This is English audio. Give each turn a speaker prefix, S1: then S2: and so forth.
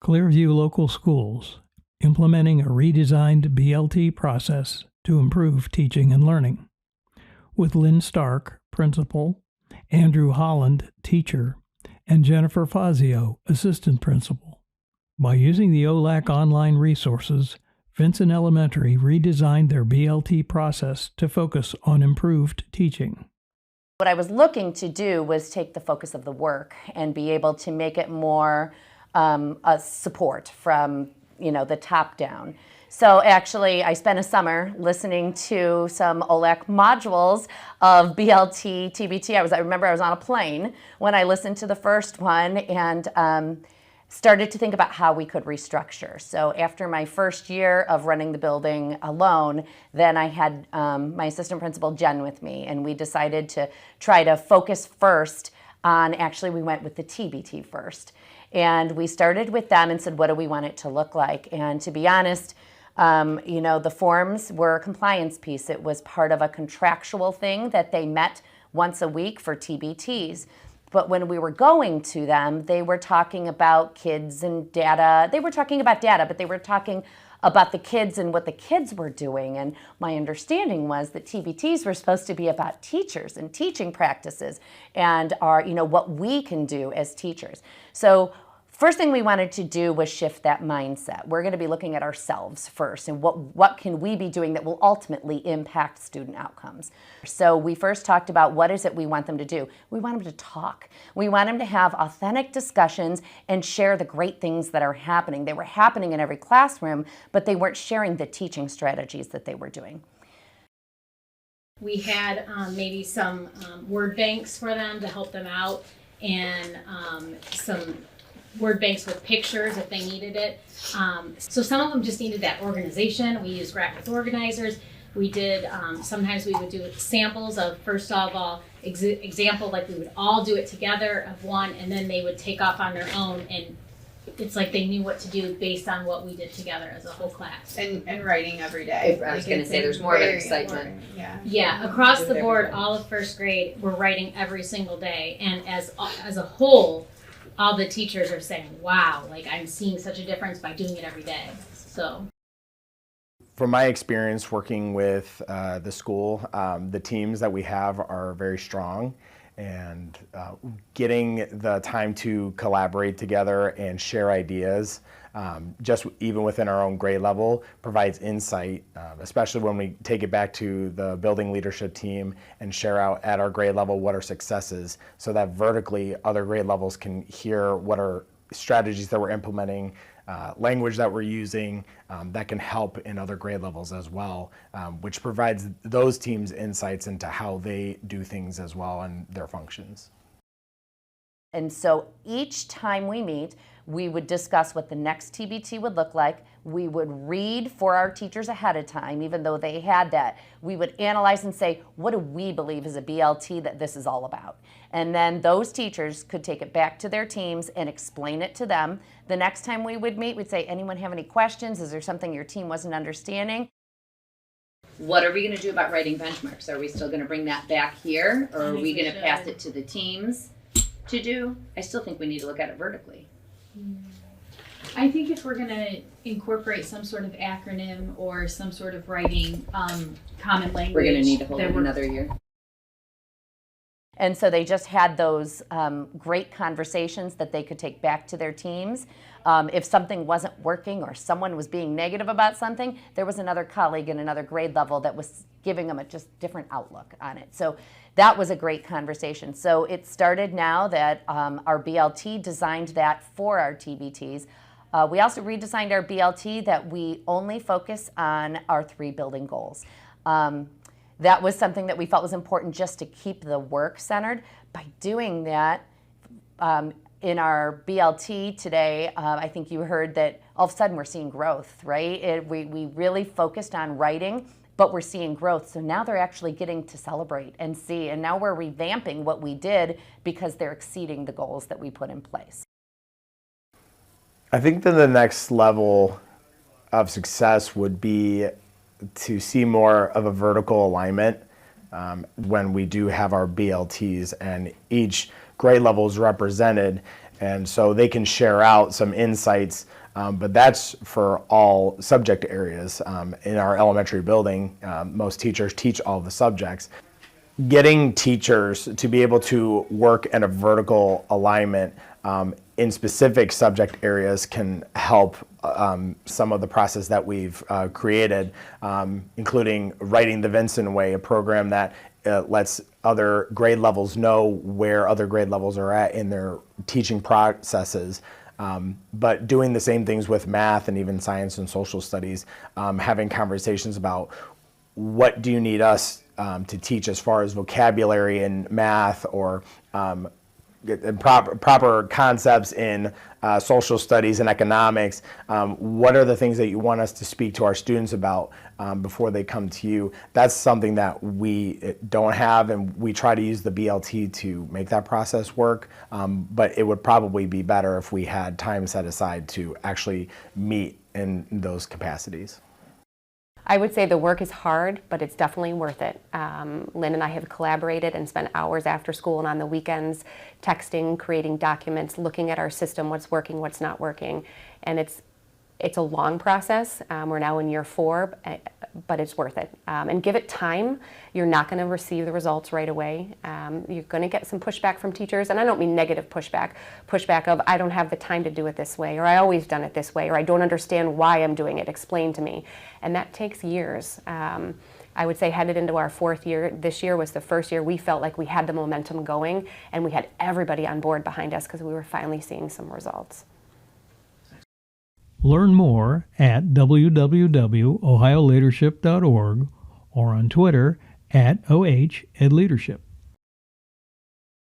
S1: Clearview Local Schools, implementing a redesigned BLT process to improve teaching and learning. With Lynn Stark, principal, Andrew Holland, teacher, and Jennifer Fazio, assistant principal. By using the OLAC online resources, Vincent Elementary redesigned their BLT process to focus on improved teaching.
S2: What I was looking to do was take the focus of the work and be able to make it more a support from, the top down. So actually, I spent a summer listening to some OLAC modules of BLT, TBT. I remember I was on a plane when I listened to the first one and started to think about how we could restructure. So after my first year of running the building alone, then I had my assistant principal, Jen, with me, and we decided to try to focus first on, actually we went with the TBT first. And we started with them and said, what do we want it to look like? And to be honest, the forms were a compliance piece. It was part of a contractual thing that they met once a week for TBTs. But when we were going to them, they were talking about kids and data. They were talking about data, but they were talking about the kids and what the kids were doing. And my understanding was that TBTs were supposed to be about teachers and teaching practices and what we can do as teachers. So first thing we wanted to do was shift that mindset. We're going to be looking at ourselves first and what can we be doing that will ultimately impact student outcomes. So we first talked about what is it we want them to do. We want them to talk. We want them to have authentic discussions and share the great things that are happening. They were happening in every classroom, but they weren't sharing the teaching strategies that they were doing.
S3: We had maybe some word banks for them to help them out and some word banks with pictures if they needed it. So some of them just needed that organization. We used graphic organizers. We did, sometimes we would do samples of, first of all, example, like we would all do it together of one, and then they would take off on their own, and it's like they knew what to do based on what we did together as a whole class.
S4: And writing every day.
S5: I was going to say there's more of an excitement.
S3: Yeah, across the board, all of first grade, we're writing every single day, and as a whole, all the teachers are saying, wow, like I'm seeing such a difference by doing it every day. So,
S6: from my experience working with the school, the teams that we have are very strong, and getting the time to collaborate together and share ideas, just even within our own grade level, provides insight, especially when we take it back to the building leadership team and share out at our grade level what our success is, so that vertically other grade levels can hear what are strategies that we're implementing, language that we're using that can help in other grade levels as well, which provides those teams insights into how they do things as well and their functions.
S2: And so each time we meet, we would discuss what the next TBT would look like. We would read for our teachers ahead of time, even though they had that. We would analyze and say, what do we believe is a BLT that this is all about? And then those teachers could take it back to their teams and explain it to them. The next time we would meet, we'd say, anyone have any questions? Is there something your team wasn't understanding?
S5: What are we going to do about writing benchmarks? Are we still going to bring that back here, or are we going to pass it to the teams to do? I still think we need to look at it vertically.
S3: I think if we're going to incorporate some sort of acronym or some sort of writing common language,
S5: we're going to need to hold it another year.
S2: And so they just had those great conversations that they could take back to their teams. If something wasn't working or someone was being negative about something, there was another colleague in another grade level that was giving them a just different outlook on it. So that was a great conversation. So it started now that our BLT designed that for our TBTs. We also redesigned our BLT that we only focus on our 3 building goals. That was something that we felt was important just to keep the work centered. By doing that, in our BLT today, I think you heard that all of a sudden we're seeing growth, right? We really focused on writing, but we're seeing growth. So now they're actually getting to celebrate and see, and now we're revamping what we did because they're exceeding the goals that we put in place.
S6: I think that the next level of success would be to see more of a vertical alignment when we do have our BLTs and each grade level is represented, And so they can share out some insights, but that's for all subject areas. In our elementary building, most teachers teach all the subjects. Getting teachers to be able to work in a vertical alignment in specific subject areas can help some of the process that we've created, including Writing the Vincent Way, a program that lets other grade levels know where other grade levels are at in their teaching processes. But doing the same things with math and even science and social studies, having conversations about what do you need us to teach as far as vocabulary in math, or proper concepts in social studies and economics. What are the things that you want us to speak to our students about before they come to you? That's something that we don't have, and we try to use the BLT to make that process work, but it would probably be better if we had time set aside to actually meet in those capacities.
S7: I would say the work is hard, but it's definitely worth it. Lynn and I have collaborated and spent hours after school and on the weekends texting, creating documents, looking at our system, what's working, what's not working. And it's a long process. We're now in year 4, but it's worth it. And give it time. You're not going to receive the results right away. You're going to get some pushback from teachers, and I don't mean negative pushback of I don't have the time to do it this way, or I always done it this way, or I don't understand why I'm doing it, explain to me. And that takes years. I would say headed into our 4th year, this year was the first year we felt like we had the momentum going, and we had everybody on board behind us because we were finally seeing some results.
S1: Learn more at www.ohioleadership.org or on Twitter at OH Ed Leadership.